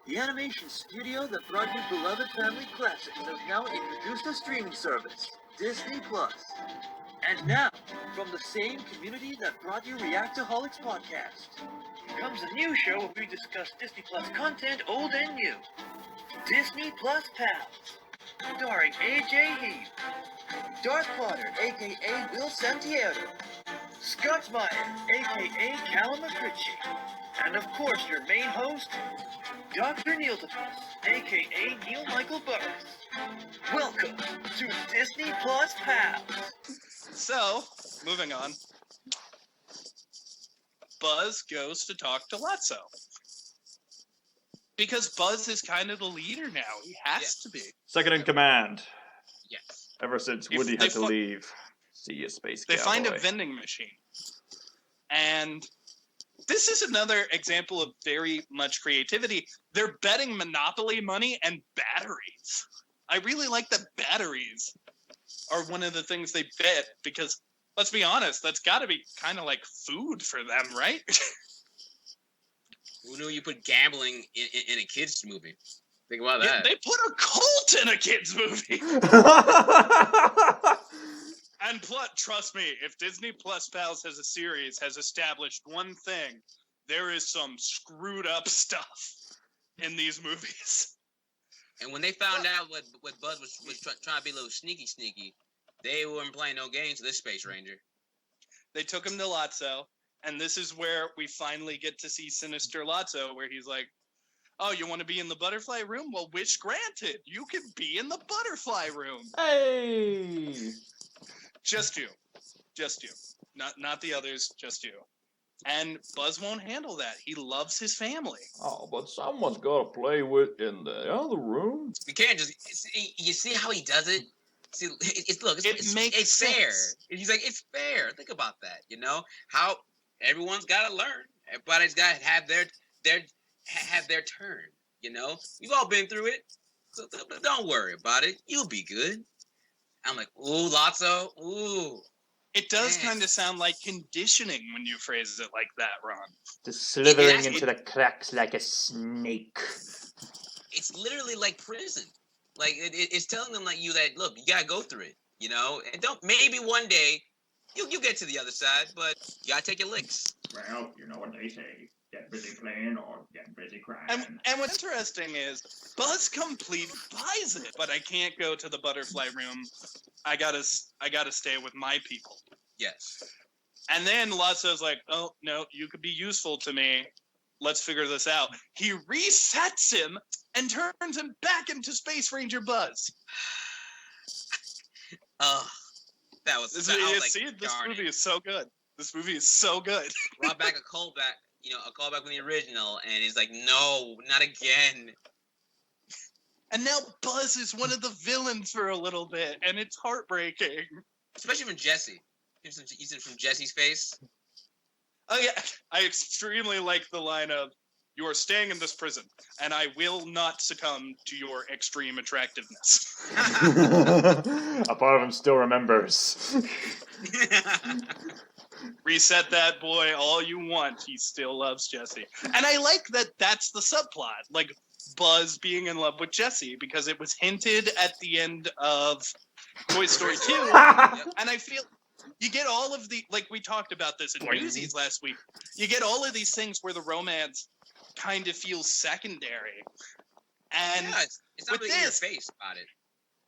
The animation studio that brought you beloved family classics has now introduced a streaming service, Disney+. And now, from the same community that brought you Reactaholics podcast, comes a new show where we discuss Disney Plus content old and new. Disney+Pals, starring AJ Heath, Darth Potter, aka Will Santiago, Scott Meyer, aka Callum McCritchie, and of course your main host, Dr. Neil DePass, aka Neil Michael Burris. Welcome to Disney+Pals. So, moving on. Buzz goes to talk to Lotso. Because Buzz is kind of the leader now. He has to be. Second in command. Yes. Ever since Woody had to leave. See you, Space Cowboy. They find a vending machine. And this is another example of very much creativity. They're betting Monopoly money and batteries. I really like that batteries are one of the things they bet because, let's be honest, that's got to be kind of like food for them, right? Who knew you put gambling in a kids movie? Think about that. Yeah, they put a cult in a kids movie. And trust me, if Disney+Pals has a series has established one thing, there is some screwed up stuff in these movies. And when they found out what Buzz was trying to be a little sneaky, they weren't playing no games with this Space Ranger. They took him to Lotso, and this is where we finally get to see Sinister Lotso, where he's like, oh, you want to be in the butterfly room? Well, wish granted. You can be in the butterfly room. Hey! Just you. Just you. Not the others, just you. And Buzz won't handle that. He loves his family. Oh, but someone's got to play with in the other room. You can't just... You see how he does it? See, it's fair. He's like, it's fair. Think about that, you know? How everyone's got to learn. Everybody's got to have their turn, you know? We've all been through it. So don't worry about it. You'll be good. I'm like, ooh, Lotso, ooh. It does kind of sound like conditioning when you phrase it like that, Ron. Just slithering into the cracks like a snake. It's literally like prison. Like, it's telling them like that, look, you gotta go through it, you know? And maybe one day, you'll get to the other side, but you gotta take your licks. Well, you know what they say. Get busy playing or get busy crying. And what's interesting is Buzz completely buys it, but I can't go to the butterfly room. I gotta stay with my people. Yes. And then Lotso's like, oh no, you could be useful to me. Let's figure this out. He resets him and turns him back into Space Ranger Buzz. That was. This movie is so good. This movie is so good. Brought back a callback. You know, a callback from the original, and he's like, no, not again. And now Buzz is one of the villains for a little bit, and it's heartbreaking. Especially from Jesse. You see from Jesse's face. Oh yeah, I extremely like the line of, you are staying in this prison, and I will not succumb to your extreme attractiveness. A part of him still remembers. Reset that boy all you want. He still loves Jessie. And I like that that's the subplot. Like, Buzz being in love with Jessie, because it was hinted at the end of Toy Story 2. And I feel you get all of the, like we talked about this in Newsies last week, you get all of these things where the romance kind of feels secondary. And it's not really in your face about it.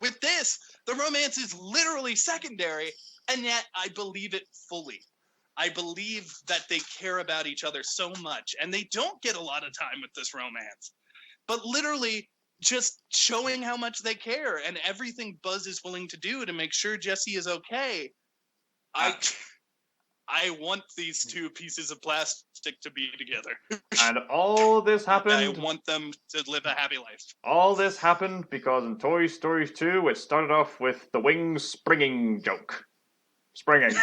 With this, the romance is literally secondary, and yet I believe it fully. I believe that they care about each other so much, and they don't get a lot of time with this romance. But literally, just showing how much they care and everything Buzz is willing to do to make sure Jessie is okay. I want these two pieces of plastic to be together. And all this happened... I want them to live a happy life. All this happened because in Toy Story 2, it started off with the wings springing joke. Springing.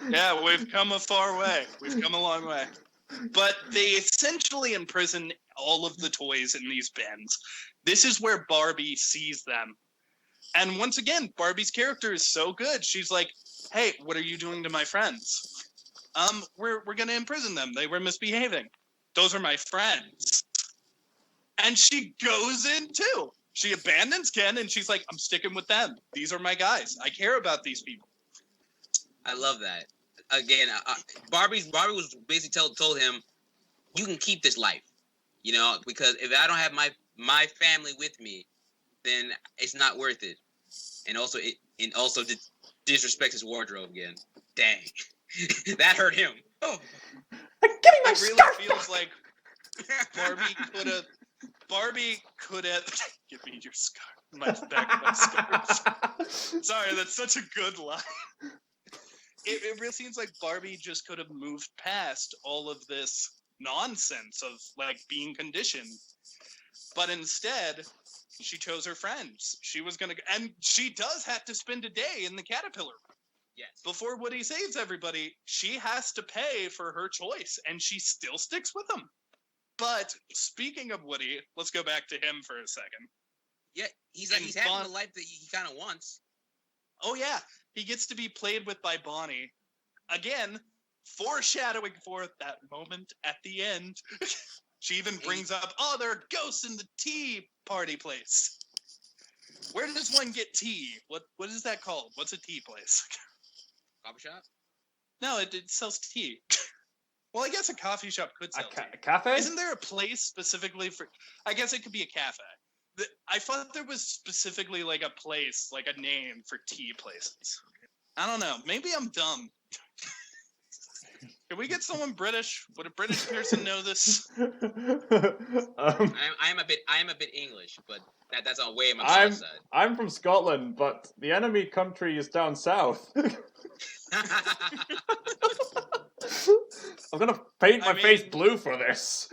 Yeah, we've come a far way. We've come a long way. But they essentially imprison all of the toys in these bins. This is where Barbie sees them. And once again, Barbie's character is so good. She's like, hey, what are you doing to my friends? We're going to imprison them. They were misbehaving. Those are my friends. And she goes in too. She abandons Ken, and she's like, I'm sticking with them. These are my guys. I care about these people. I love that. Again, Barbie was basically told him, you can keep this life, because if I don't have my family with me, then it's not worth it. And also disrespects his wardrobe again. Dang, that hurt him. Oh, I'm getting my it really scarf feels back. like Barbie could have. Give me your scarf. My scarf. Sorry, that's such a good line. It really seems like Barbie just could have moved past all of this nonsense of like being conditioned, but instead she chose her friends. She was gonna, and she does have to spend a day in the caterpillar. Yes. Before Woody saves everybody, she has to pay for her choice, and she still sticks with him. But speaking of Woody, let's go back to him for a second. Yeah, he's having the life that he kind of wants. Oh yeah, he gets to be played with by Bonnie. Again, foreshadowing for that moment at the end. She even brings up, there are ghosts in the tea party place. Where does one get tea? What is that called? What's a tea place? Coffee shop? No, it sells tea. Well, I guess a coffee shop could sell tea. A cafe? Isn't there a place specifically for... I guess it could be a cafe. I thought there was specifically like a place, like a name for tea places. I don't know. Maybe I'm dumb. Can we get someone British? Would a British person know this? I am a bit English, but that's on way on my side. I'm from Scotland, but the enemy country is down south. I'm gonna paint my face blue for this.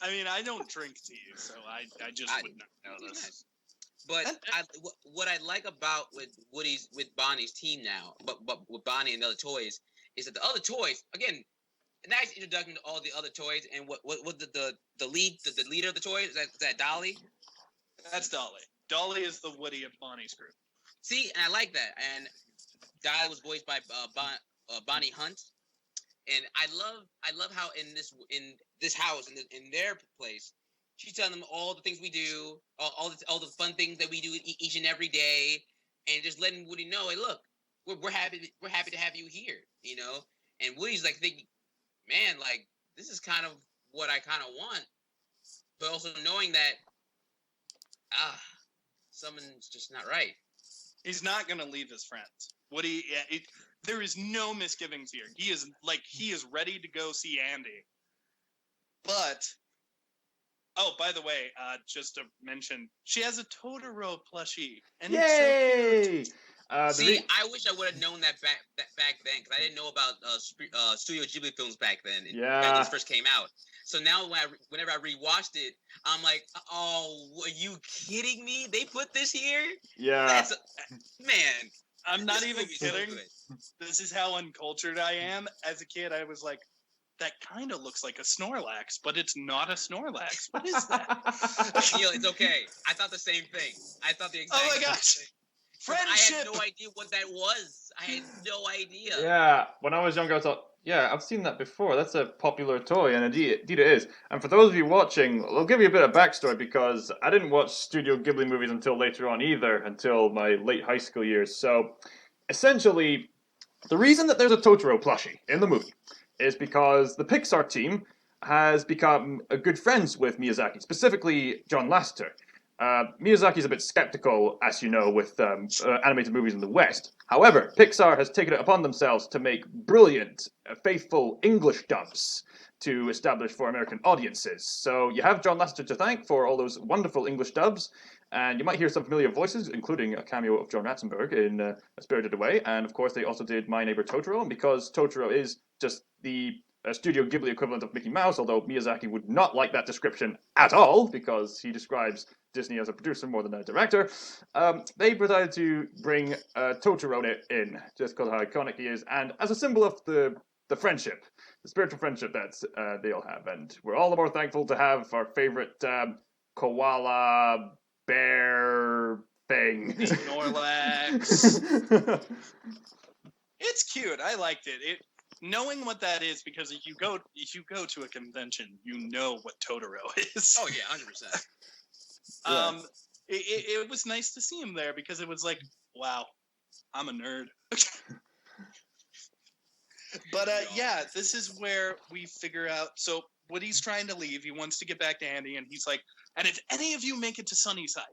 I mean, I don't drink tea, so I just would not know this. Nice. But what I like about with Bonnie's team now, but with Bonnie and the other toys, is that the other toys, again, a nice introduction to all the other toys. And what the leader of the toys is that Dolly? That's Dolly. Dolly is the Woody of Bonnie's group. See, and I like that. And Dolly was voiced by Bonnie Hunt. And I love how in this house in their place, she's telling them all the things we do, all the fun things that we do each and every day, and just letting Woody know, hey, look, we're happy to have you here, And Woody's like thinking, man, like this is kind of what I kind of want, but also knowing that something's just not right. He's not gonna leave his friends. Woody, there is no misgivings here. He is ready to go see Andy. But, by the way, just to mention, she has a Totoro plushie, and Yay! it's so cute. I wish I would have known that back then, because I didn't know about Studio Ghibli films back then. Back when it first came out. So now whenever I rewatched it, I'm like, oh, are you kidding me? They put this here? Yeah. Man. I'm not even kidding. So this is how uncultured I am. As a kid, I was like, that kind of looks like a Snorlax, but it's not a Snorlax. What is that? It's okay. I thought the same thing. I thought the exact same thing. Oh my gosh. Friendship. I had no idea what that was. I had no idea. Yeah, when I was younger, I thought, yeah, I've seen that before. That's a popular toy, and indeed it is. And for those of you watching, I'll give you a bit of backstory, because I didn't watch Studio Ghibli movies until later on either, until my late high school years. So, essentially, the reason that there's a Totoro plushie in the movie is because the Pixar team has become good friends with Miyazaki, specifically John Lasseter. Miyazaki's a bit skeptical, as you know, with animated movies in the West. However, Pixar has taken it upon themselves to make brilliant, faithful English dubs to establish for American audiences. So you have John Lasseter to thank for all those wonderful English dubs, and you might hear some familiar voices, including a cameo of John Ratzenberg in A Spirited Away, and of course they also did My Neighbor Totoro, and because Totoro is just the Studio Ghibli equivalent of Mickey Mouse, although Miyazaki would not like that description at all, because he describes Disney as a producer more than a director, they decided to bring Totoro in, just because of how iconic he is, and as a symbol of the friendship, the spiritual friendship that they all have. And we're all the more thankful to have our favorite koala bear thing. Snorlax. It's cute. I liked it. knowing what that is, because if you go to a convention, you know what Totoro is. Oh yeah, 100%. It was nice to see him there because it was like, wow, I'm a nerd. But yeah, this is where we figure out. So Woody's trying to leave. He wants to get back to Andy, and he's like, and if any of you make it to Sunnyside,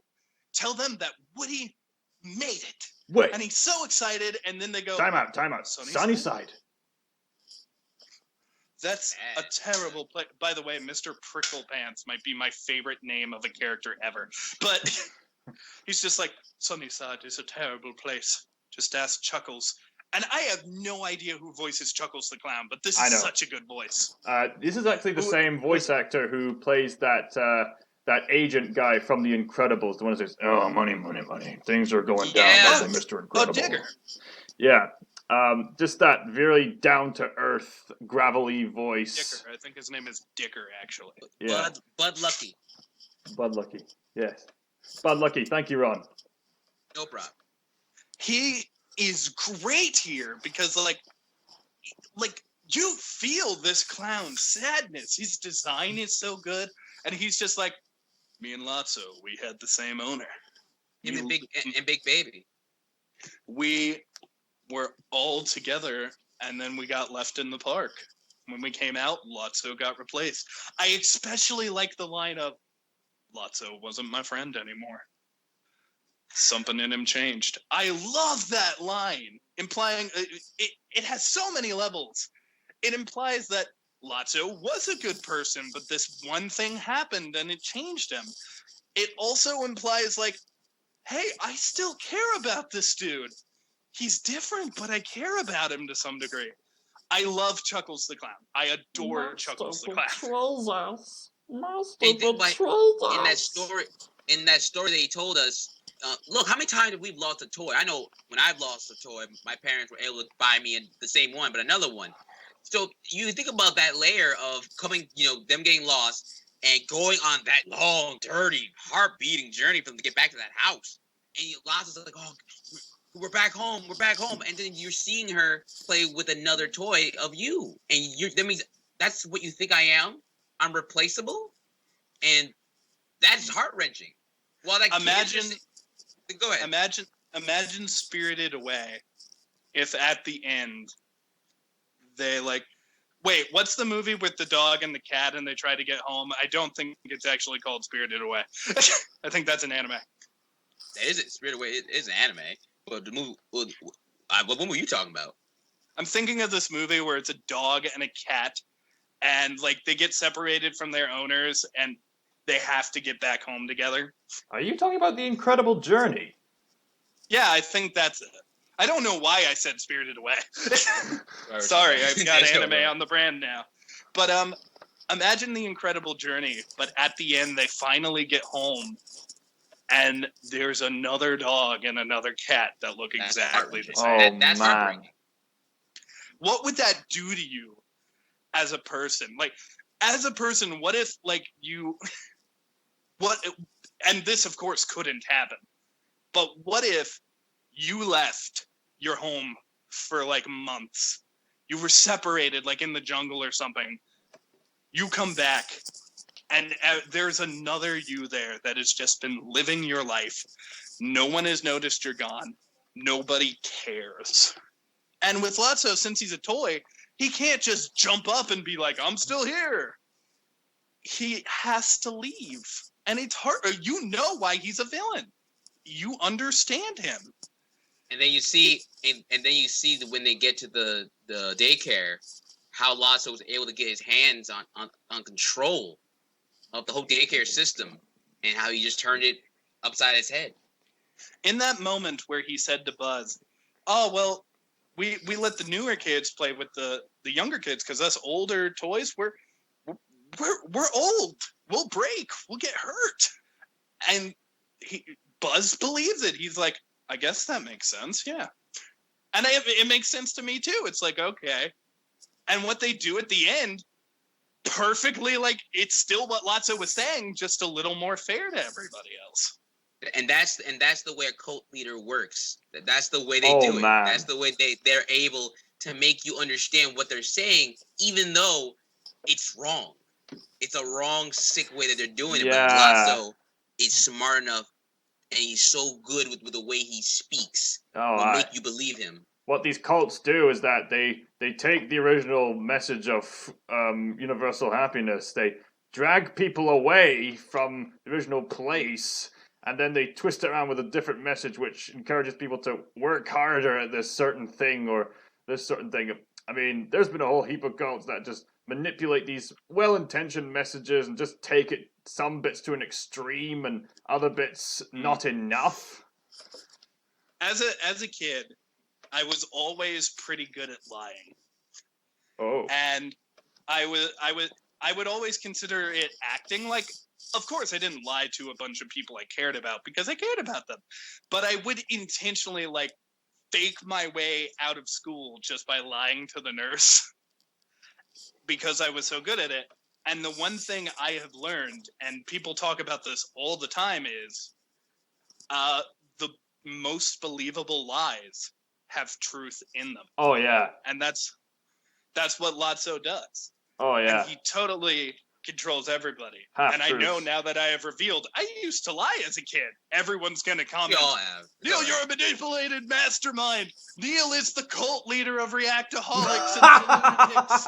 tell them that Woody made it. Wait. And he's so excited, and then they go, Time out. Sunnyside. That's a terrible play. By the way, Mr. Pricklepants might be my favorite name of a character ever. But he's just like, Sunnyside is a terrible place. Just ask Chuckles. And I have no idea who voices Chuckles the Clown, but this is such a good voice. This is actually the same voice actor who plays that agent guy from The Incredibles. The one who says, "Oh, money, money, money. Things are going down, Mr. Incredible." Oh, Digger. Yeah. Just that very down-to-earth, gravelly voice. Dicker. I think his name is Dicker, actually. Yeah. Bud Lucky. Bud Lucky. Yes. Bud Lucky. Thank you, Ron. No problem. He is great here because, like you feel this clown's sadness. His design is so good, and he's just like, me and Lotso, we had the same owner. Him and Big Baby. We were all together, and then we got left in the park. When we came out, Lotso got replaced. I especially like the line of, Lotso wasn't my friend anymore. Something in him changed. I love that line, implying it has so many levels. It implies that Lotso was a good person, but this one thing happened and it changed him. It also implies, like, hey, I still care about this dude. He's different, but I care about him to some degree. I love Chuckles the Clown. I adore Chuckles the Clown. In that story that he told us, look, how many times have we lost a toy? I know when I've lost a toy, my parents were able to buy me the same one, but another one. So you think about that layer of coming, them getting lost and going on that long, dirty, heart-beating journey for them to get back to that house. And lost is like, oh, we're back home. And then you're seeing her play with another toy of you. And that means that's what you think I am? I'm replaceable? And that's heart-wrenching. Well, that go ahead. Imagine Spirited Away if at the end they wait, what's the movie with the dog and the cat and they try to get home? I don't think it's actually called Spirited Away. I think that's an anime. Spirited Away is an anime. But the movie, what were you talking about? I'm thinking of this movie where it's a dog and a cat and they get separated from their owners and they have to get back home together. Are you talking about The Incredible Journey? Yeah, I think that's it. I don't know why I said Spirited Away. Sorry, I've got anime on the brand now. But imagine The Incredible Journey, but at the end they finally get home and there's another dog and another cat that look exactly the same. That's heartbreaking. What would that do to you as a person? As a person, what if and this of course couldn't happen, but what if you left your home for months, you were separated in the jungle or something, you come back and there's another you there that has just been living your life, no one has noticed you're gone, nobody cares. And with Lotso, since he's a toy, he can't just jump up and be like, I'm still here. He has to leave. And it's hard. You know why he's a villain. You understand him. And then you see, when they get to the daycare, how Lotso was able to get his hands on control of the whole daycare system, and how he just turned it upside his head. In that moment where he said to Buzz, "Oh well, we let the newer kids play with the younger kids because us older toys we're old. We'll break. We'll get hurt." And Buzz believes it. He's like, I guess that makes sense. Yeah. And it makes sense to me too. It's okay. And what they do at the end, perfectly, it's still what Lotso was saying, just a little more fair to everybody else. And that's the way a cult leader works. That's the way they do it. That's the way they're able to make you understand what they're saying, even though it's wrong. It's a wrong, sick way that they're doing it. But Lotso is smart enough, and he's so good with the way he speaks. Will make you believe him. What these cults do is that they take the original message of universal happiness, they drag people away from the original place, and then they twist it around with a different message which encourages people to work harder at this certain thing or this certain thing. I mean, there's been a whole heap of cults that just manipulate these well-intentioned messages and just take it some bits to an extreme and other bits not enough. As a kid, I was always pretty good at lying. Oh. And I would always consider it acting. Like, of course I didn't lie to a bunch of people I cared about because I cared about them. But I would intentionally like fake my way out of school just by lying to the nurse because I was so good at it. And the one thing I have learned, and people talk about this all the time, is the most believable lies have truth in them. Oh yeah. And that's what Lotso does. Oh yeah. And he totally controls everybody. Half-truths. I know now that I have revealed I used to lie as a kid. Everyone's gonna comment. We all have. Neil, you're a manipulated mastermind. Neil is the cult leader of reactaholics and lunatics.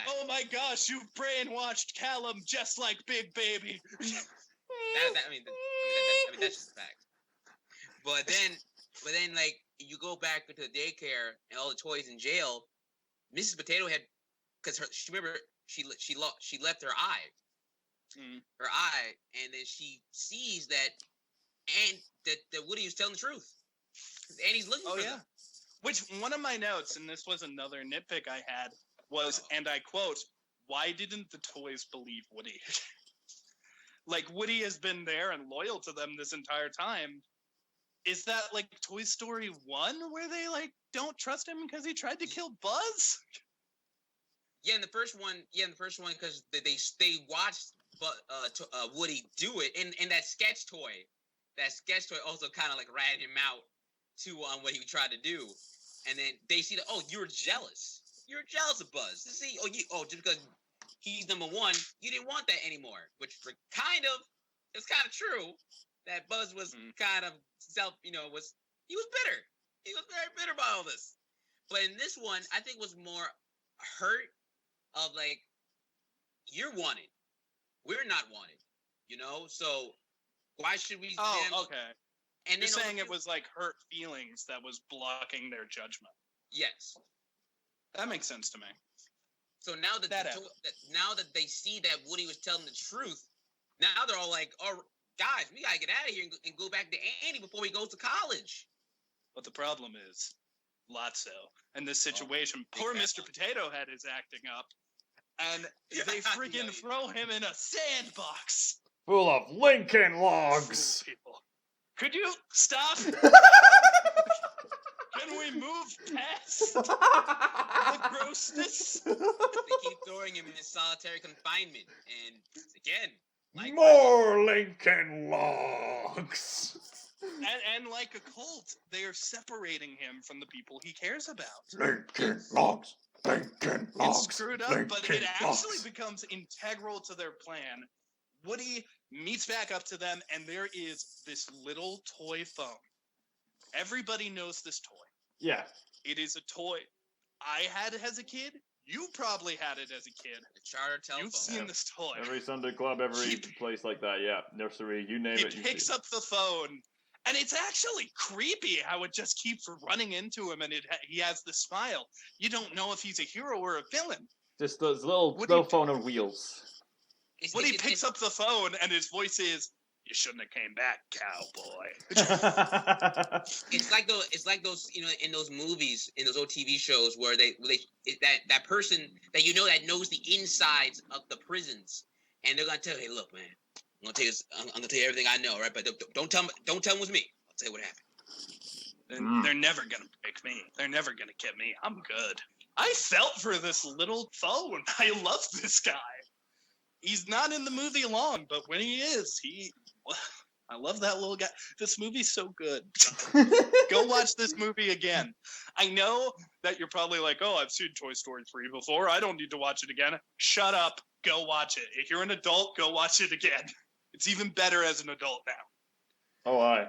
Oh my gosh, you brainwashed Callum just like Big Baby. I mean, that's just a fact. But then, like, you go back to the daycare and all the toys in jail. Mrs. Potato Head, because she left her eye, and then she sees that Woody was telling the truth, and he's looking for them. Which one of my notes, and this was another nitpick I had, was, and I quote, "Why didn't the toys believe Woody?" Like, Woody has been there and loyal to them this entire time. Is that like Toy Story 1 where they like don't trust him because he tried to kill Buzz? Yeah, in the first one, because they watched Woody do it, and that sketch toy also kind of like ratted him out to what he tried to do, and then they see that, oh, you're jealous of Buzz. See, just because he's number one, you didn't want that anymore, which it's kind of true. That Buzz was kind of he was bitter. He was very bitter about all this. But in this one, I think was more hurt of like, you're wanted. We're not wanted. So why should we okay. And you're saying it was like hurt feelings that was blocking their judgment. Yes. That makes sense to me. So now that they see that Woody was telling the truth, now they're all like, oh, guys, we gotta get out of here and go back to Andy before he goes to college. But the problem is, Lotso, and this situation, poor Mr. Potato Head is acting up, and they friggin' throw him in a sandbox. Full of Lincoln Logs. People. Could you stop? Can we move past the grossness? They keep throwing him in his solitary confinement, and again, like more Lincoln Logs. And like a cult, they are separating him from the people he cares about. Lincoln Logs. Lincoln Logs. It's screwed up, Lincoln but it actually Logs. becomes integral to their plan. Woody meets back up to them, and there is this little toy phone. Everybody knows this toy. Yeah. It is a toy I had as a kid. You probably had it as a kid. The charter telephone. You've seen this toy. Every Sunday club, every place like that, yeah. Nursery, you name it. He picks up the phone, and it's actually creepy how it just keeps running into him, and he has the smile. You don't know if he's a hero or a villain. Just those little phone on wheels. Woody picks up the phone, and his voice is, "You shouldn't have came back, cowboy." It's like those in those movies, in those old TV shows where that person that that knows the insides of the prisons, and they're gonna tell you, "Hey, look, man, I'm gonna tell you everything I know, right? But don't tell them it was me. I'll tell you what happened." They're never gonna break me. They're never gonna get me. I'm good. I felt for this little phone. I love this guy. He's not in the movie long, but when he is, I love that little guy. This movie's so good. Go watch this movie again. I know that you're probably like, oh, I've seen Toy Story 3 before. I don't need to watch it again. Shut up. Go watch it. If you're an adult, go watch it again. It's even better as an adult now. Oh, aye.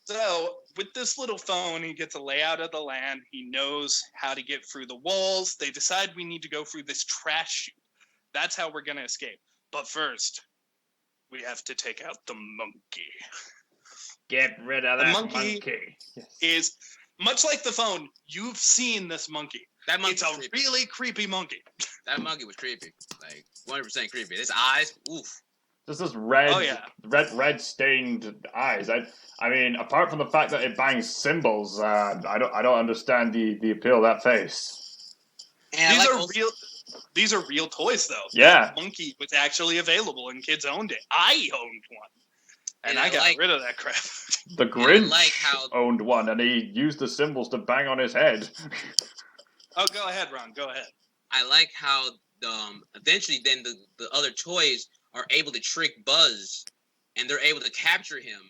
So, with this little phone, he gets a layout of the land. He knows how to get through the walls. They decide we need to go through this trash chute. That's how we're going to escape. But first, we have to take out the monkey. Get rid of that monkey. Yes. Is, much like the phone, you've seen this monkey. That monkey's It's a really creepy monkey. That monkey was creepy. Like, 100% creepy. His eyes, oof. Just this red stained eyes. I mean, apart from the fact that it bangs cymbals, I don't understand the appeal of that face. And these are real toys, though. Yeah. That monkey was actually available, and kids owned it. I owned one, and I got rid of that crap. The Grinch owned one, and he used the cymbals to bang on his head. Oh, go ahead, Ron. Go ahead. I like how eventually then the other toys are able to trick Buzz, and they're able to capture him,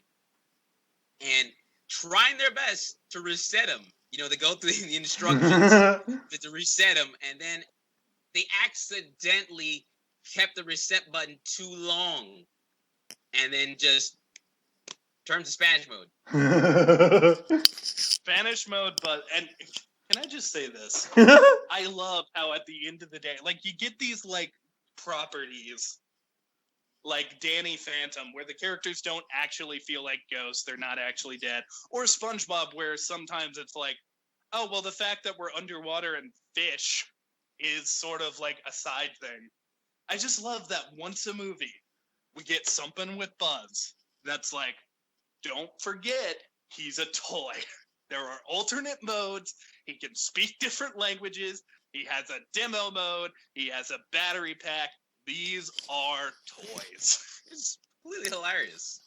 and trying their best to reset him. You know, they go through the instructions to reset him, and then they accidentally kept the reset button too long, and then just turns to Spanish mode. Spanish mode, and can I just say this? I love how at the end of the day, like, you get these, like, properties like Danny Phantom, where the characters don't actually feel like ghosts, they're not actually dead, or SpongeBob, where sometimes it's like, oh, well, the fact that we're underwater and fish is sort of like a side thing. I just love that once a movie, we get something with Buzz that's like, don't forget, he's a toy. There are alternate modes, he can speak different languages, he has a demo mode, he has a battery pack. These are toys. It's completely hilarious.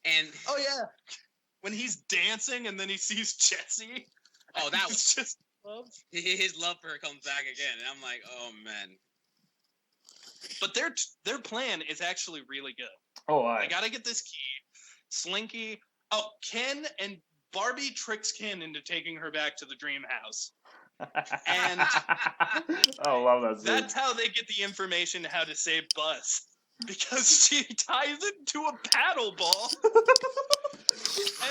And oh yeah, when he's dancing and then he sees Jessie. Oh, that was just love. His love for her comes back again, and I'm like, oh man. But their plan is actually really good. Oh, I gotta get this key. Slinky. Oh, Ken and Barbie tricks Ken into taking her back to the dream house. And I love that scene. That's how they get the information how to save Buzz, because she ties it to a paddle ball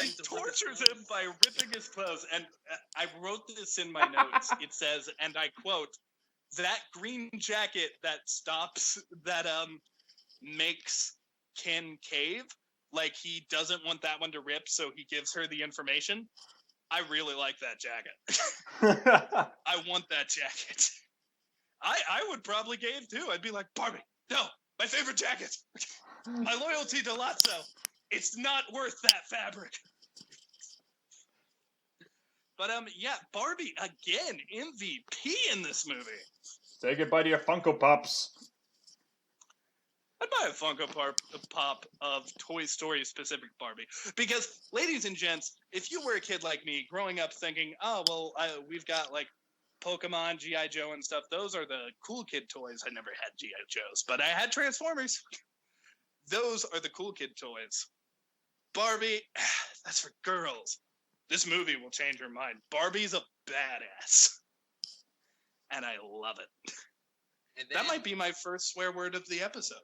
and tortures him by ripping his clothes. And I wrote this in my notes. It says, and I quote, "That green jacket that stops, that makes Ken cave, like he doesn't want that one to rip, so he gives her the information. I really like that jacket. I want that jacket. I would probably cave too. I'd be like, Barbie, no, my favorite jacket. My loyalty to Lotso. It's not worth that fabric." But yeah, Barbie again, MVP in this movie. Say goodbye to your Funko Pops. I'd buy a Funko Pop of Toy Story specific Barbie. Because, ladies and gents, if you were a kid like me, growing up thinking, oh, well, we've got, like, Pokemon, G.I. Joe and stuff, those are the cool kid toys. I never had G.I. Joes, but I had Transformers. Those are the cool kid toys. Barbie, that's for girls. This movie will change your mind. Barbie's a badass. And I love it. And then, that might be my first swear word of the episode.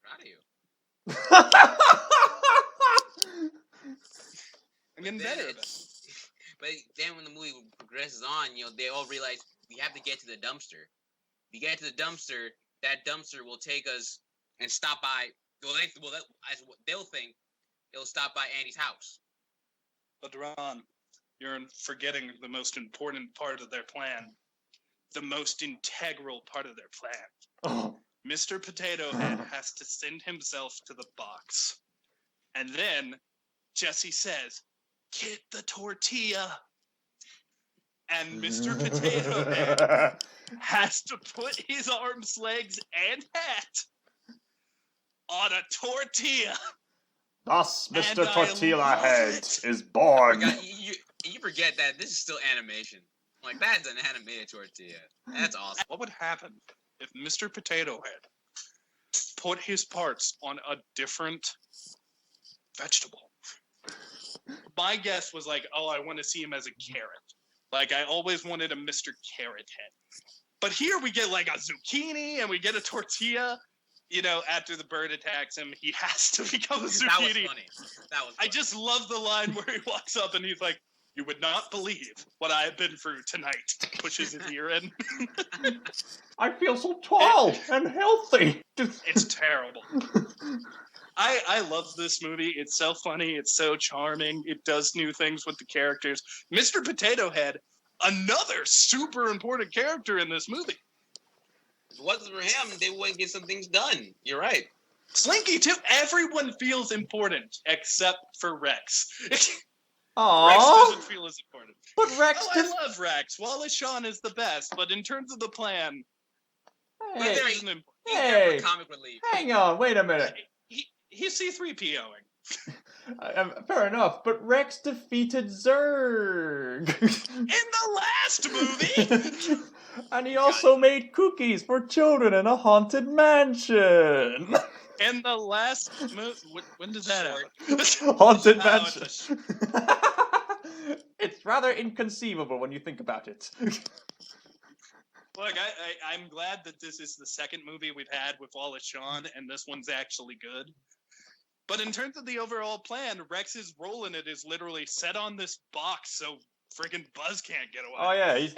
Proud of you. I'm getting better at it. But then when the movie progresses on, you know, they all realize we have to get to the dumpster. If we get to the dumpster, that dumpster will take us and stop by. They'll think it'll stop by Andy's house. But Ron, you're forgetting the most important part of their plan. The most integral part of their plan. Oh. Mr. Potato Head has to send himself to the box. And then Jessie says, "Get the tortilla." And Mr. Potato Head has to put his arms, legs, and hat on a tortilla. Thus, Mr. Tortilla Head is born. You forget that this is still animation. Like, that's an animated tortilla. That's awesome. What would happen if Mr. Potato Head put his parts on a different vegetable. My guess was like, oh, I want to see him as a carrot. Like, I always wanted a Mr. Carrot Head. But here we get like a zucchini and we get a tortilla. You know, after the bird attacks him, he has to become a zucchini. That was funny. I just love the line where he walks up and he's like, "You would not believe what I have been through tonight." Pushes his ear in. I feel so tall and healthy. It's terrible. I love this movie. It's so funny. It's so charming. It does new things with the characters. Mr. Potato Head, another super important character in this movie. If it wasn't for him, they wouldn't get some things done. You're right. Slinky, too. Everyone feels important except for Rex. Aww. Rex doesn't feel as important. But Rex I love Rex. Wallace Shawn is the best, but in terms of the plan, Hey, But isn't important. he's there for comic relief. hang on, wait a minute. He's C-3POing. Fair enough, but Rex defeated Zurg. In the last movie! And he also made cookies for children in a haunted mansion. In the last movie... When does that happen? Haunted Oh, mansion. It's rather inconceivable when you think about it. Look, I'm glad that this is the second movie we've had with Wallace Shawn, and this one's actually good. But in terms of the overall plan, Rex's role in it is literally set on this box so friggin' Buzz can't get away. Oh yeah, he's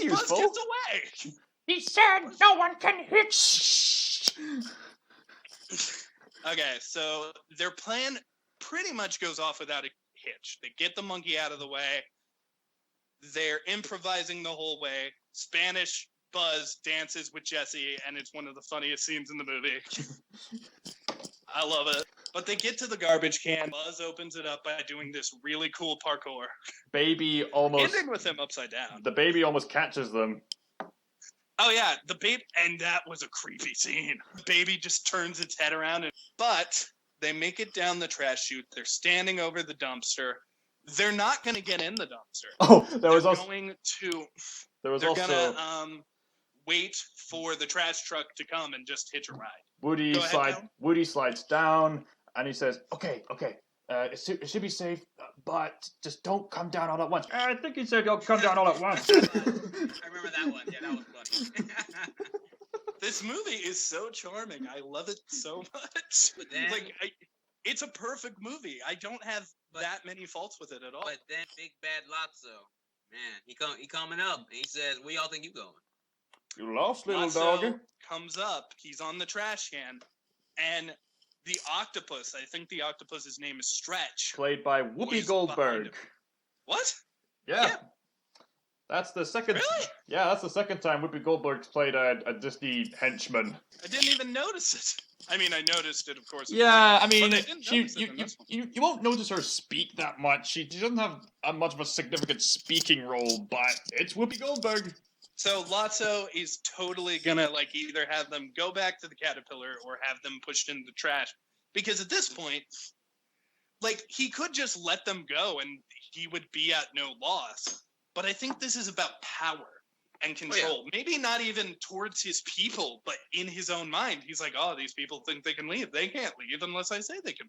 useful. Buzz gets away! He said no one can hit. Okay, so their plan pretty much goes off without a hitch. They get the monkey out of the way. They're improvising the whole way. Spanish Buzz dances with Jesse, and it's one of the funniest scenes in the movie. I love it. But they get to the garbage can. Buzz opens it up by doing this really cool parkour. Baby almost. Ending with him upside down. The baby almost catches them. Oh yeah, the baby, and that was a creepy scene. The baby just turns its head around, but they make it down the trash chute. They're standing over the dumpster. They're not going to get in the dumpster. Oh, there was also. They're gonna wait for the trash truck to come and just hitch a ride. Woody slides down, and he says, "Okay, it should be safe, but just don't come down all at once." I think he said, "Don't come down all at once." I remember that one. Yeah, that was funny. This movie is so charming. I love it so much. But then, it's a perfect movie. I don't have that many faults with it at all. But then Big Bad Lotso, man, he coming up. And he says, "Where y'all think you going?" You lost, little Lotso doggy. Comes up. He's on the trash can, and the octopus. I think the octopus's name is Stretch. Played by Whoopi Goldberg. What? Yeah. That's the second. Really? Yeah, that's the second time Whoopi Goldberg's played a Disney henchman. I didn't even notice it. I mean, I noticed it, of course. Yeah, I mean, you won't notice her speak that much. She doesn't have much of a significant speaking role, but it's Whoopi Goldberg. So Lotso is totally gonna either have them go back to the caterpillar or have them pushed into the trash, because at this point, he could just let them go and he would be at no loss. But I think this is about power and control. Oh, yeah. Maybe not even towards his people, but in his own mind. He's like, oh, these people think they can leave. They can't leave unless I say they can.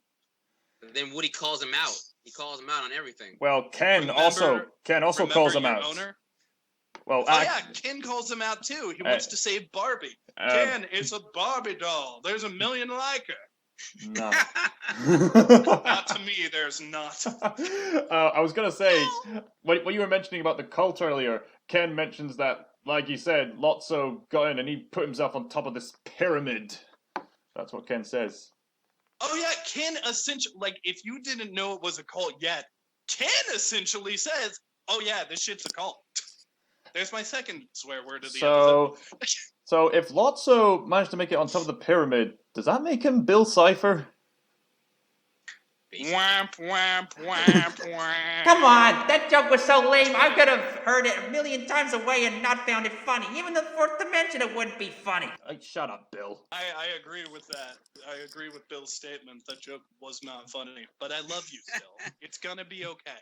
Then Woody calls him out. He calls him out on everything. Well, Ken also calls him out. Owner? Well, Ken calls him out too. He wants to save Barbie. Ken, it's a Barbie doll. There's a million like her. No. Not to me, there's not. I was going to say, what you were mentioning about the cult earlier, Ken mentions that, like you said, Lotso got in and he put himself on top of this pyramid. That's what Ken says. Oh yeah, Ken essentially, if you didn't know it was a cult yet, Ken essentially says, oh yeah, this shit's a cult. There's my second swear word of the episode. So if Lotso managed to make it on top of the pyramid, does that make him Bill Cipher? Wamp, wamp, wamp, wamp. Come on, that joke was so lame, I could have heard it a million times away and not found it funny. Even in the fourth dimension, it wouldn't be funny. Shut up, Bill. I agree with that. I agree with Bill's statement. That joke was not funny, but I love you still. It's gonna be okay.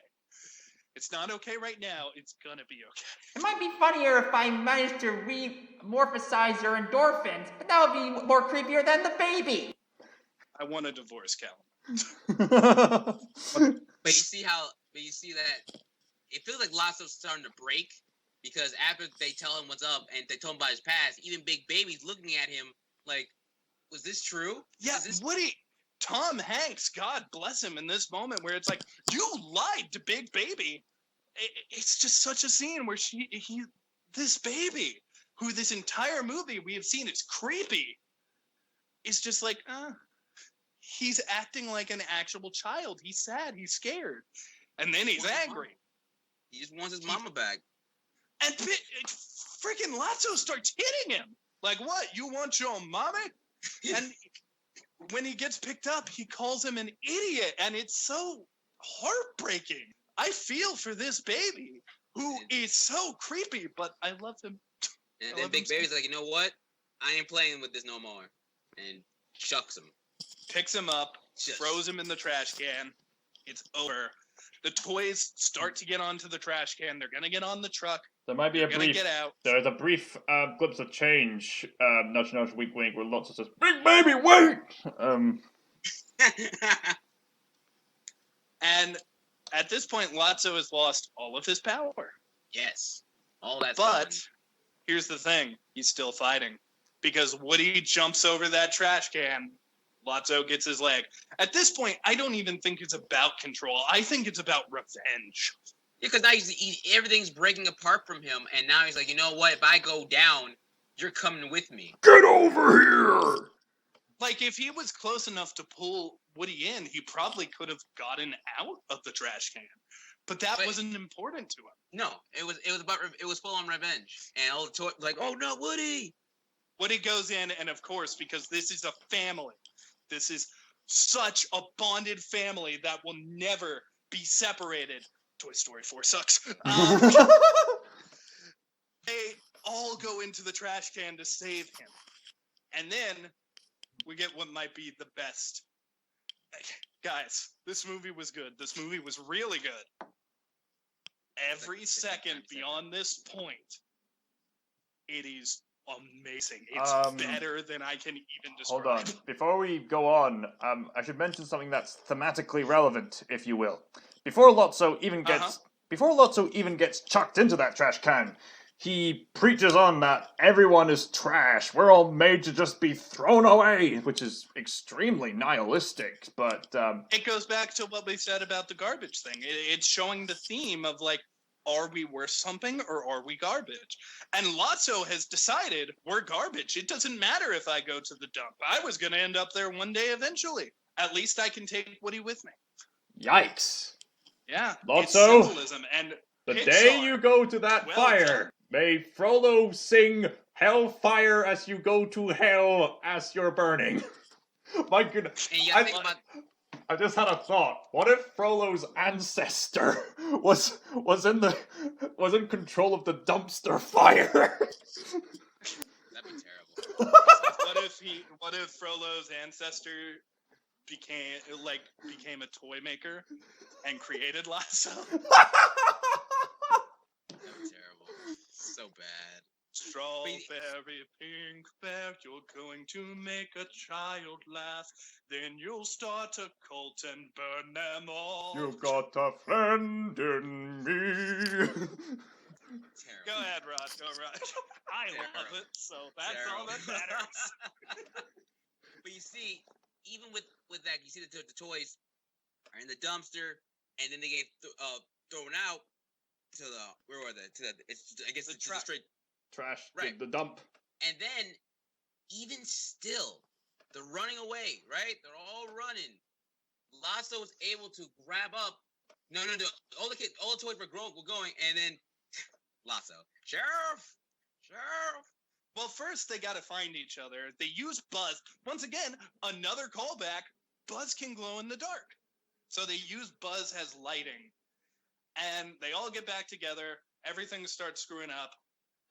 It's not okay right now. It's gonna be okay. It might be funnier if I managed to re-morphosize your endorphins, but that would be more creepier than the baby. I want a divorce, Cal. But you see that it feels like Lasso's starting to break because after they tell him what's up and they tell him about his past, even Big Baby's looking at him like, was this true? Yeah, Tom Hanks, God bless him, in this moment where it's like, you lied to Big Baby. It's just such a scene where this baby, who this entire movie we have seen is creepy, is just like, he's acting like an actual child. He's sad. He's scared. And then he's angry. He just wants his mama back. And freaking Lotso starts hitting him. Like, what? You want your mommy? And when he gets picked up, he calls him an idiot. And it's so heartbreaking. I feel for this baby who is so creepy, but I love him. And then Big Baby's like, you know what? I ain't playing with this no more. And chucks him. Picks him up, throws him in the trash can. It's over. The toys start to get onto the trash can. They're gonna get on the truck. There might be get out. There's a brief glimpse of change. Nudge, nudge, wink, wink, where Lotso says, "Big Baby, wait!" And at this point, Lotso has lost all of his power. Yes, all that. But here's the thing: he's still fighting because Woody jumps over that trash can. Lotso gets his leg. At this point, I don't even think it's about control. I think it's about revenge. Yeah, because now everything's breaking apart from him, and now he's like, you know what? If I go down, you're coming with me. Get over here! Like, if he was close enough to pull Woody in, he probably could have gotten out of the trash can. But that wasn't important to him. No, it was full on revenge, and all the toys like, oh no, Woody! Woody goes in, and of course, because this is a family. This is such a bonded family that will never be separated. Toy Story 4 sucks. They all go into the trash can to save him. And then we get what might be the best. Guys, this movie was good. This movie was really good. Every second beyond this point, it is amazing. It's better than I can even describe. Hold on. Before we go on, I should mention something that's thematically relevant, if you will. Before Lotso even gets chucked into that trash can, he preaches on that everyone is trash. We're all made to just be thrown away, which is extremely nihilistic. But it goes back to what we said about the garbage thing. It's showing the theme of like, are we worth something or are we garbage? And Lotso has decided we're garbage. It doesn't matter if I go to the dump. I was going to end up there one day eventually. At least I can take Woody with me. Yikes. Yeah. Lotso, it's symbolism. And the day you go to that fire, may Frollo sing Hellfire as you go to hell as you're burning. My goodness. And you gotta think about... I just had a thought. What if Frollo's ancestor was in control of the dumpster fire? That'd be terrible. What if Frollo's ancestor became a toy maker and created Lasso? That'd be terrible. So bad. Strawberry pink bear, you're going to make a child laugh. Then you'll start a cult and burn them all. You've got a friend in me. Go ahead, Rod. Go right. I love it, so that's all that matters. But you see, even with that, you see the toys are in the dumpster, and then they get thrown out to the where were they? I guess it's the straight trash, right? The dump. And then, even still, they're running away, right? They're all running. Lasso was able to grab up. No. All the toys were going, and then Lasso, Sheriff. Well, first they got to find each other. They use Buzz. Once again, another callback. Buzz can glow in the dark, so they use Buzz as lighting, and they all get back together. Everything starts screwing up.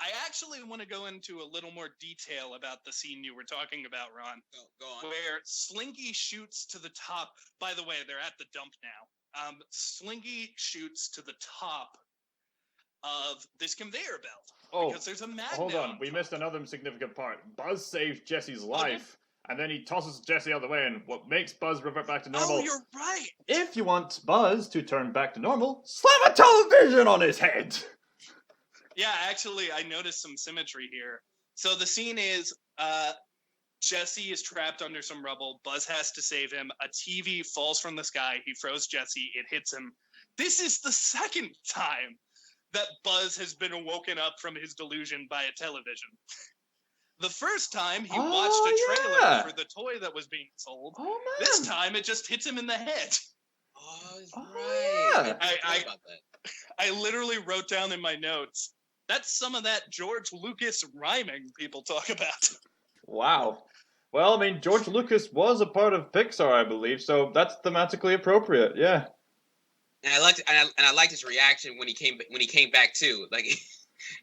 I actually want to go into a little more detail about the scene you were talking about, Ron. Go on. Where Slinky shoots to the top. By the way, they're at the dump now. Slinky shoots to the top of this conveyor belt. Oh, because there's a magnet. Hold on. We missed another significant part. Buzz saved Jesse's life. and then he tosses Jesse out of the way, and what makes Buzz revert back to normal. Oh, you're right. If you want Buzz to turn back to normal, slam a television on his head. Yeah, actually, I noticed some symmetry here. So the scene is Jesse is trapped under some rubble. Buzz has to save him. A TV falls from the sky. He throws Jesse. It hits him. This is the second time that Buzz has been woken up from his delusion by a television. The first time he watched a trailer for the toy that was being sold. Oh, man. This time it just hits him in the head. Oh, right. Yeah. I about that. I literally wrote down in my notes, that's some of that George Lucas rhyming people talk about. Wow. Well, I mean, George Lucas was a part of Pixar, I believe, so that's thematically appropriate. Yeah. And I liked his reaction when he came back too. Like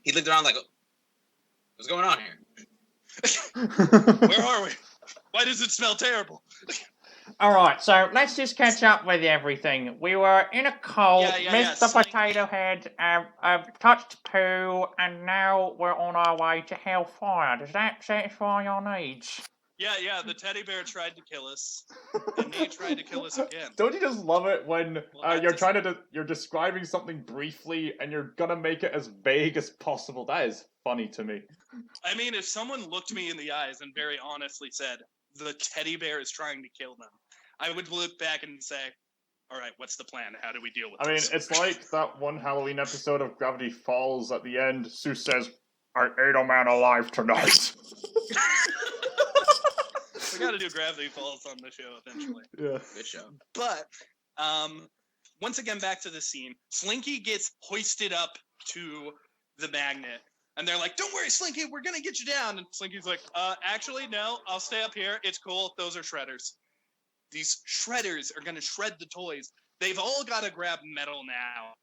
he looked around like, "What's going on here? Where are we? Why does it smell terrible?" Alright, so let's just catch up with everything. We were in a cold, missed the Slinky. potato head, touched poo, and now we're on our way to Hellfire. Does that satisfy your needs? Yeah, the teddy bear tried to kill us, and he tried to kill us again. Don't you just love it when Well, you're describing something briefly and you're gonna make it as vague as possible? That is funny to me. I mean, if someone looked me in the eyes and very honestly said, the teddy bear is trying to kill them, I would look back and say, all right, what's the plan? How do we deal with I mean, this? it's like that one Halloween episode of Gravity Falls at the end. Sue says, "I ate a man alive tonight." We gotta do Gravity Falls on the show eventually. Yeah. Good show." But once again, back to the scene. Slinky gets hoisted up to the magnet. And they're like, "Don't worry, Slinky, we're gonna get you down." And Slinky's like, actually, no, I'll stay up here. It's cool. Those are shredders. These shredders are gonna shred the toys. They've all gotta grab metal now.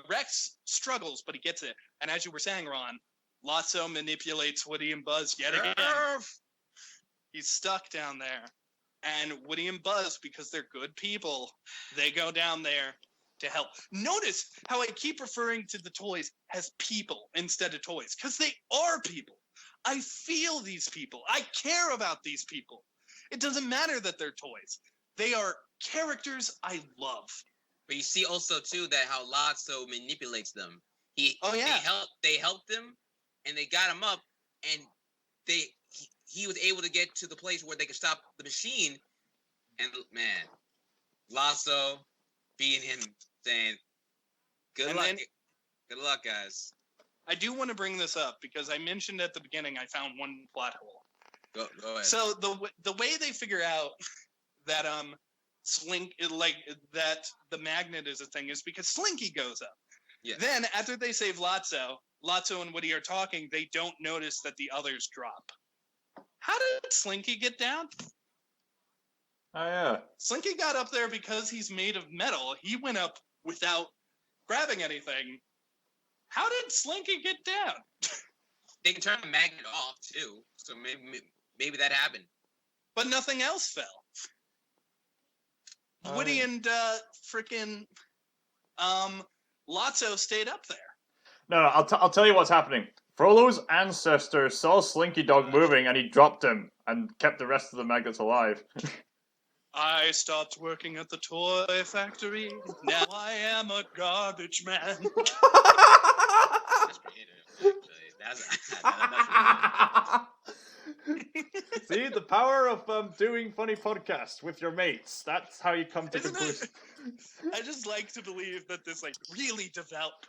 Rex struggles, but he gets it. And as you were saying, Ron, Lotso manipulates Woody and Buzz yet again. He's stuck down there. And Woody and Buzz, because they're good people, they go down there to help. Notice how I keep referring to the toys as people instead of toys, because they are people. I feel these people. I care about these people. It doesn't matter that they're toys. They are characters I love. But you see also too that how Lotso manipulates them. They helped him, and they got him up, and he was able to get to the place where they could stop the machine. And man, Lotso being him, saying, "Good luck, guys." I do want to bring this up because I mentioned at the beginning I found one plot hole. Go ahead. So the way they figure out that that the magnet is a thing is because Slinky goes up. Yeah. Then after they save Lotso and Woody are talking, they don't notice that the others drop. How did Slinky get down? Oh, yeah. Slinky got up there because he's made of metal. He went up without grabbing anything. How did Slinky get down? They can turn the magnet off too, so maybe that happened. But nothing else fell. Woody and freaking Lotso stayed up there. No, I'll tell you what's happening. Frollo's ancestor saw Slinky Dog moving and he dropped him and kept the rest of the magnets alive. I stopped working at the toy factory. Now I am a garbage man. That's creative, actually. See, the power of doing funny podcasts with your mates. That's how you come to conclusions. I just like to believe that this really devout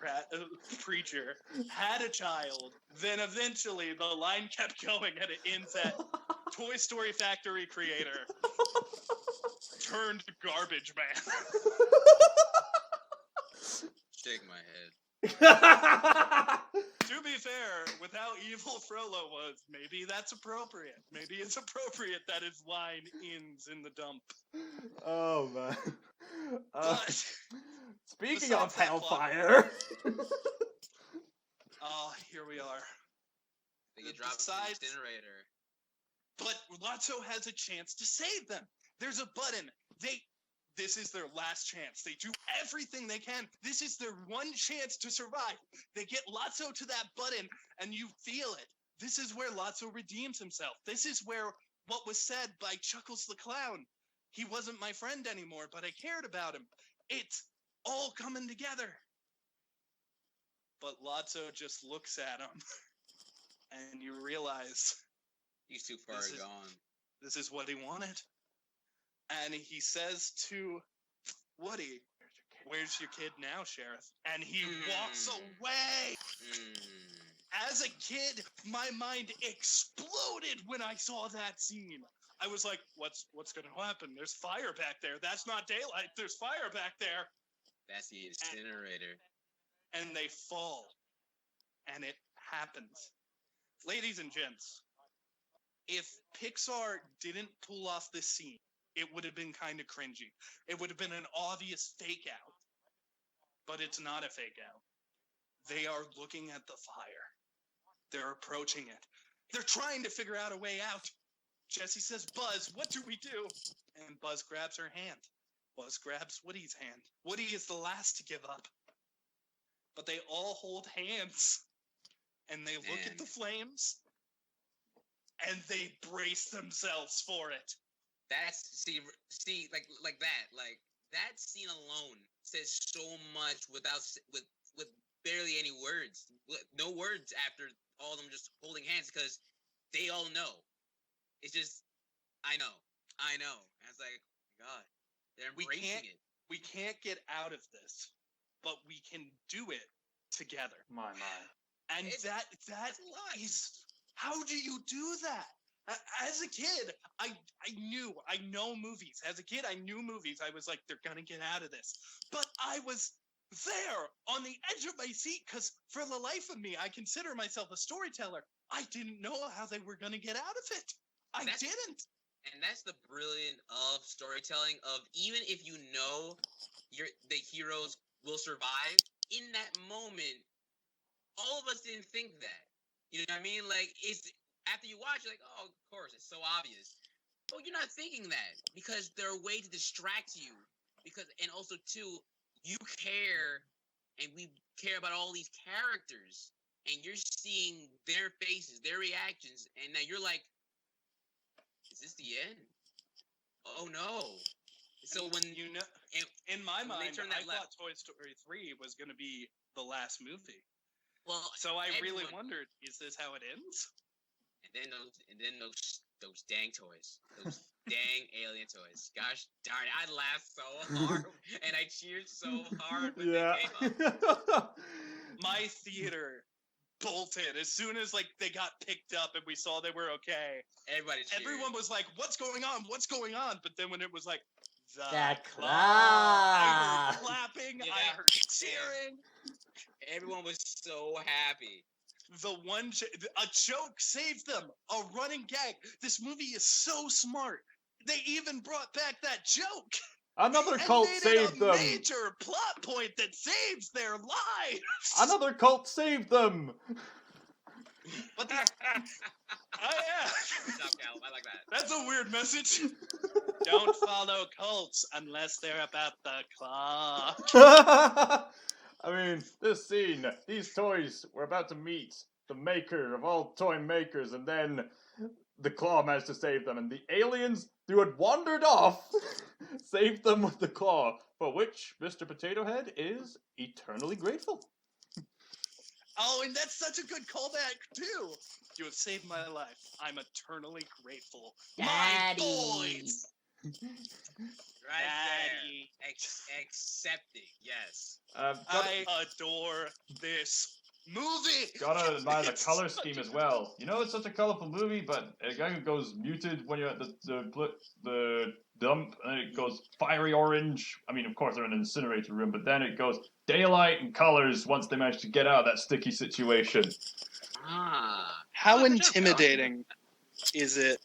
preacher had a child. Then eventually the line kept going and it ends at Toy Story Factory creator turned garbage man. Shake my head. To be fair, with how evil Frollo was, maybe that's appropriate. Maybe it's appropriate that his line ends in the dump. Oh, man. But Speaking of besides that Hellfire. oh, here we are. They get dropped in the incinerator. But Lotso has a chance to save them. There's a button. This is their last chance. They do everything they can. This is their one chance to survive. They get Lotso to that button, and you feel it. This is where Lotso redeems himself. This is where what was said by Chuckles the Clown. He wasn't my friend anymore, but I cared about him. It's all coming together. But Lotso just looks at him, and you realize He's too far gone. this is what he wanted. And he says to Woody, "Where's your kid now, Sheriff?" And he walks away. As a kid, my mind exploded when I saw that scene. I was like, what's going to happen? There's fire back there. That's not daylight. There's fire back there. That's the incinerator. And they fall. And it happens. Ladies and gents, if Pixar didn't pull off this scene, it would have been kind of cringy. It would have been an obvious fake out. But it's not a fake out. They are looking at the fire. They're approaching it. They're trying to figure out a way out. Jessie says, "Buzz, what do we do?" And Buzz grabs her hand. Buzz grabs Woody's hand. Woody is the last to give up. But they all hold hands. And they look at the flames. And they brace themselves for it. That's see like that. Like that scene alone says so much with barely any words. No words after all of them just holding hands because they all know. It's just, I know. And it's like, God, they're embracing it. We can't get out of this, but we can do it together. My. And that is, how do you do that? As a kid, I know movies. As a kid, I knew movies. I was like, they're going to get out of this. But I was there on the edge of my seat because for the life of me, I consider myself a storyteller. I didn't know how they were going to get out of it. I didn't. And that's the brilliance of storytelling, of even if you know the heroes will survive, in that moment, all of us didn't think that. You know what I mean? Like, it's after you watch, you're like, oh, of course, it's so obvious. But you're not thinking that because they're a way to distract you. And also, too, you care, and we care about all these characters, and you're seeing their faces, their reactions, and now you're like, is this the end? Oh no! So when in my mind, I thought Toy Story 3 was going to be the last movie. Well, so I really wondered, is this how it ends? And then those dang toys, those dang alien toys. Gosh darn it! I laughed so hard and I cheered so hard when they came up. My theater bolted as soon as they got picked up and we saw they were okay. Everyone was like, "What's going on? What's going on?" But then when it was like the claw, I heard clapping, I heard cheering. Everyone was so happy. A joke saved them. A running gag. This movie is so smart. They even brought back that joke. Another cult saved them. Major plot point that saves their lives. Another cult saved them. What the? Oh yeah. I like that. That's a weird message. Don't follow cults unless they're about the claw. I mean, this scene, these toys were about to meet the maker of all toy makers, and then the claw managed to save them, and the aliens who had wandered off saved them with the claw, for which Mr. Potato Head is eternally grateful. Oh, and that's such a good callback, too. You have saved my life. I'm eternally grateful. Daddy. My boys! Daddy. Accepting, yes. I adore this movie. Gotta admire the color scheme as well. You know, it's such a colorful movie, but it kind of goes muted when you're at the dump, and it goes fiery orange. I mean, of course, they're in an incinerator room, but then it goes daylight and colors once they manage to get out of that sticky situation. How intimidating is it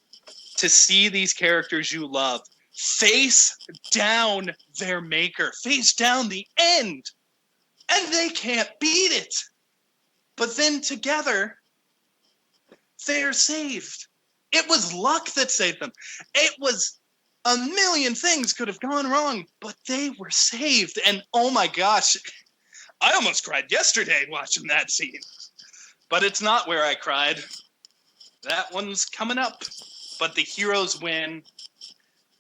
to see these characters you love face down their maker, face down the end, and they can't beat it. But then together, they're saved. It was luck that saved them. It was a million things could have gone wrong, but they were saved. And oh my gosh, I almost cried yesterday watching that scene. But it's not where I cried. That one's coming up. but the heroes win.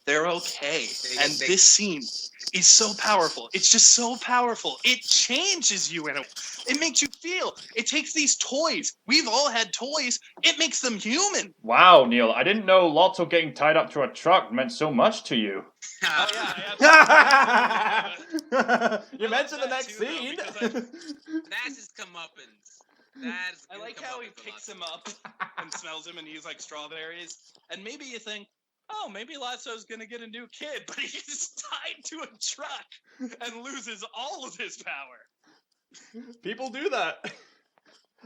They're okay. And this scene is so powerful. It's just so powerful. It changes you in a way. It makes you feel. It takes these toys. We've all had toys. It makes them human. Wow, Neil, I didn't know Lotso getting tied up to a truck meant so much to you. Oh, yeah. You mentioned the next scene. That's his comeuppance. I like how he picks him up and smells him and he's like strawberries. And maybe you think, oh, maybe Lasso's gonna get a new kid, but he's tied to a truck and loses all of his power. People do that.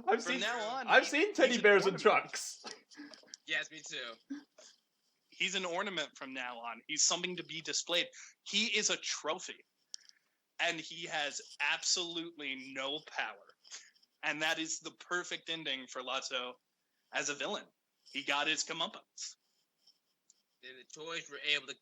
I've seen teddy bears in trucks. Yes, me too. He's an ornament from now on. He's something to be displayed. He is a trophy. And he has absolutely no power. And that is the perfect ending for Lotso as a villain. He got his comeuppance. And the toys were able to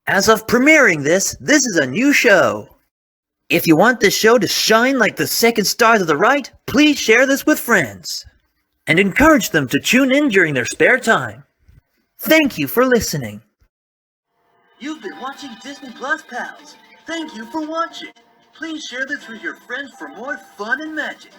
As of premiering this is a new show. If you want this show to shine like the second star to the right, please share this with friends. and encourage them to tune in during their spare time. Thank you for listening. You've been watching Disney+Pals. Thank you for watching. Please share this with your friends for more fun and magic.